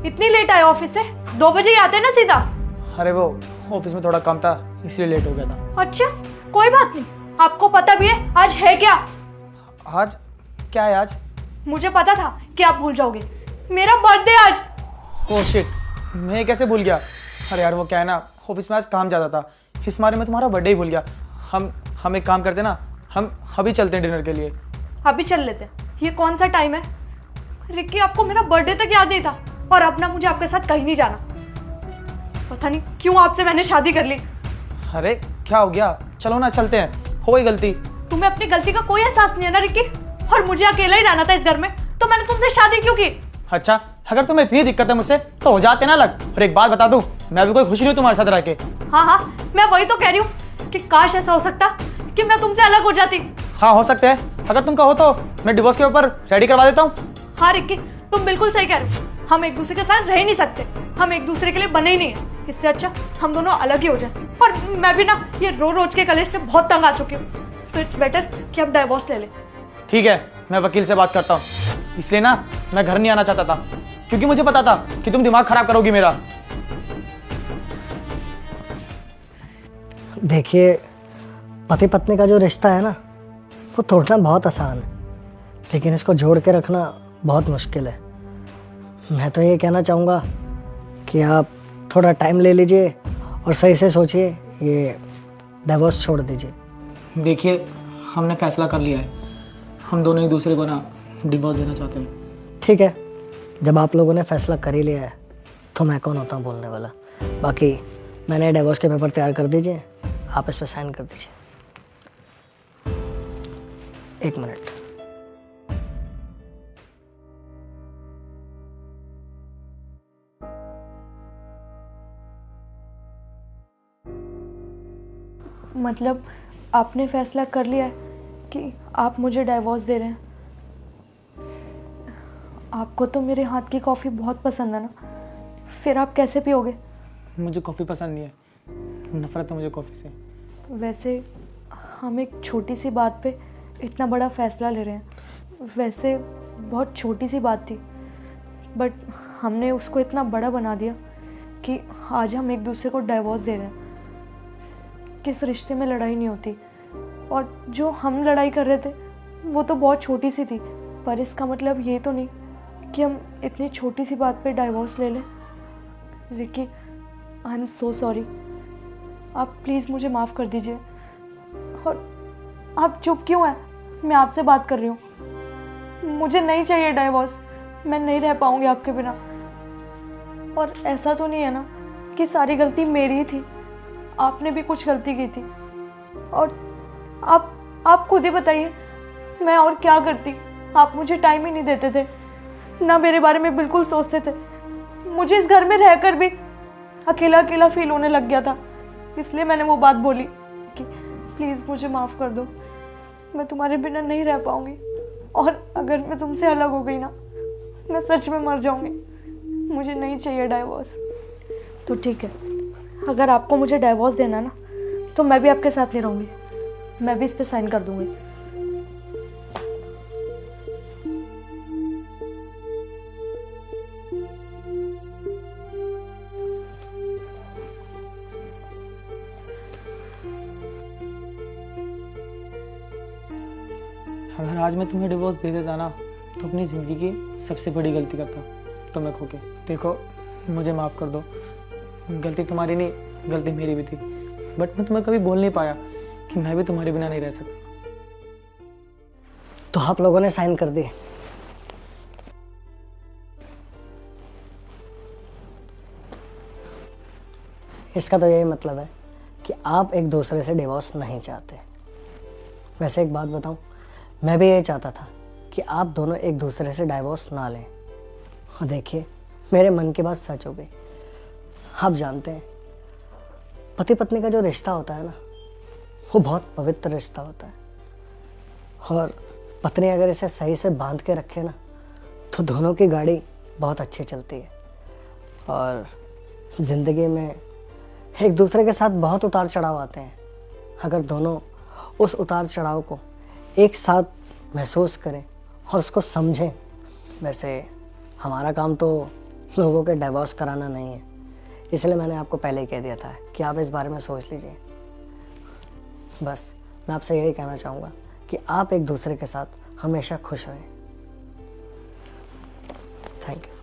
इतनी लेट आए ऑफिस से? 2 बजे ही आते ना सीधा। अरे वो ऑफिस में थोड़ा काम था इसलिए लेट हो गया था। अच्छा, कोई बात नहीं। आपको पता भी है आज है क्या? आज क्या है आज? मुझे पता था कि आप भूल जाओगे। मेरा बर्थडे आज। ओह शिट, मैं कैसे भूल गया। अरे यार वो क्या है ना, ऑफिस में आज काम ज़्यादा था, इस मारे में तुम्हारा बर्थडे ही भूल गया। हम एक काम करते ना, हम अभी चलते हैं डिनर के लिए। अभी चल लेते हैं। ये कौन सा टाइम है? रिक्की, आपको मेरा बर्थडे तक याद नहीं था और अब ना मुझे आपके साथ कहीं नहीं जाना। पता नहीं क्यों आपसे मैंने शादी कर ली। अरे क्या हो गया, चलो ना चलते हैं, हो गई गलती। तुम्हें अपनी गलती का कोई एहसास नहीं है ना रिक्की? और मुझे अकेला ही रहना था इस घर में, तो मैंने तुमसे शादी क्यों की? अच्छा, अगर तुम्हें इतनी दिक्कत है मुझसे तो हो जाते ना अलग। और एक बात बता दूं, मैं भी कोई खुश नहीं हूं तुम्हारे साथ रह के। हाँ, मैं वही तो कह रही हूँ कि काश ऐसा हो सकता कि मैं तुमसे अलग हो जाती। हाँ हो सकता है, अगर तुम कहो तो मैं डिवोर्स के ऊपर रेडी करवा देता हूँ। हाँ रिक्की, तुम बिल्कुल सही कह रहे हो। हम एक दूसरे के साथ रह ही नहीं सकते, हम एक दूसरे के लिए बने ही नहीं है। इससे अच्छा हम दोनों अलग ही हो जाए। और मैं भी ना ये रोज के कलेश से बहुत तंग आ चुकी हूँ, तो इट्स बेटर कि हम डाइवोर्स ले लें। ठीक है, मैं वकील से बात करता हूँ। इसलिए ना मैं घर नहीं आना चाहता था, क्योंकि मुझे पता था कि तुम दिमाग खराब करोगी मेरा। देखिए, पति पत्नी का जो रिश्ता है ना, वो तोड़ना बहुत आसान है, लेकिन इसको जोड़ के रखना बहुत मुश्किल है। मैं तो ये कहना चाहूँगा कि आप थोड़ा टाइम ले लीजिए और सही से सोचिए, ये डिवोर्स छोड़ दीजिए। देखिए, हमने फैसला कर लिया है, हम दोनों एक दूसरे को ना डिवोर्स देना चाहते हैं। ठीक है, जब आप लोगों ने फैसला कर ही लिया है तो मैं कौन होता हूँ बोलने वाला। बाकी मैंने डिवोर्स के पेपर तैयार कर दीजिए, आप इस पर साइन कर दीजिए। 1 मिनट। मतलब आपने फैसला कर लिया है कि आप मुझे डाइवोर्स दे रहे हैं? आपको तो मेरे हाथ की कॉफ़ी बहुत पसंद है ना, फिर आप कैसे पियोगे? मुझे कॉफ़ी पसंद नहीं है, नफरत है मुझे कॉफ़ी से। वैसे हम एक छोटी सी बात पे इतना बड़ा फैसला ले रहे हैं। वैसे बहुत छोटी सी बात थी, बट हमने उसको इतना बड़ा बना दिया कि आज हम एक दूसरे को डाइवोर्स दे रहे हैं। किस रिश्ते में लड़ाई नहीं होती, और जो हम लड़ाई कर रहे थे वो तो बहुत छोटी सी थी, पर इसका मतलब ये तो नहीं कि हम इतनी छोटी सी बात पे डाइवोर्स ले लें। Ricky, I am so sorry. आप प्लीज़ मुझे माफ़ कर दीजिए। और आप चुप क्यों हैं? मैं आपसे बात कर रही हूँ। मुझे नहीं चाहिए डाइवोर्स, मैं नहीं रह पाऊँगी आपके बिना। और ऐसा तो नहीं है ना कि सारी गलती मेरी ही थी, आपने भी कुछ गलती की थी। और आप खुद ही बताइए, मैं और क्या करती? आप मुझे टाइम ही नहीं देते थे, ना मेरे बारे में बिल्कुल सोचते थे। मुझे इस घर में रहकर भी अकेला अकेला फील होने लग गया था, इसलिए मैंने वो बात बोली कि प्लीज़ मुझे माफ़ कर दो, मैं तुम्हारे बिना नहीं रह पाऊँगी। और अगर मैं तुमसे अलग हो गई ना, मैं सच में मर जाऊँगी। मुझे नहीं चाहिए डाइवोर्स। तो ठीक है, अगर आपको मुझे डाइवोर्स देना ना, तो मैं भी आपके साथ नहीं रहूँगी, मैं भी इस पे साइन कर दूँगी। अगर आज मैं तुम्हें डिवोर्स दे देता ना, तो अपनी ज़िंदगी की सबसे बड़ी गलती करता तुम्हें खो के। देखो, मुझे माफ़ कर दो, गलती तुम्हारी नहीं, गलती मेरी भी थी, बट मैं तुम्हें कभी बोल नहीं पाया कि मैं भी तुम्हारे बिना नहीं रह सकता। तो आप लोगों ने साइन कर दिए। इसका तो यही मतलब है कि आप एक दूसरे से डिवोर्स नहीं चाहते। वैसे एक बात बताऊं, मैं भी यही चाहता था कि आप दोनों एक दूसरे से डाइवोर्स ना लें। और देखिए, मेरे मन की बात सच हो गई। आप जानते हैं, पति पत्नी का जो रिश्ता होता है ना, वो बहुत पवित्र रिश्ता होता है। और पत्नी अगर इसे सही से बांध के रखे ना, तो दोनों की गाड़ी बहुत अच्छी चलती है। और ज़िंदगी में एक दूसरे के साथ बहुत उतार चढ़ाव आते हैं। अगर दोनों उस उतार चढ़ाव को एक साथ महसूस करें और उसको समझें। वैसे हमारा काम तो लोगों के डिवोर्स कराना नहीं है। इसलिए मैंने आपको पहले ही कह दिया था कि आप इस बारे में सोच लीजिए। बस मैं आपसे यही कहना चाहूँगा कि आप एक दूसरे के साथ हमेशा खुश रहें। Thank you.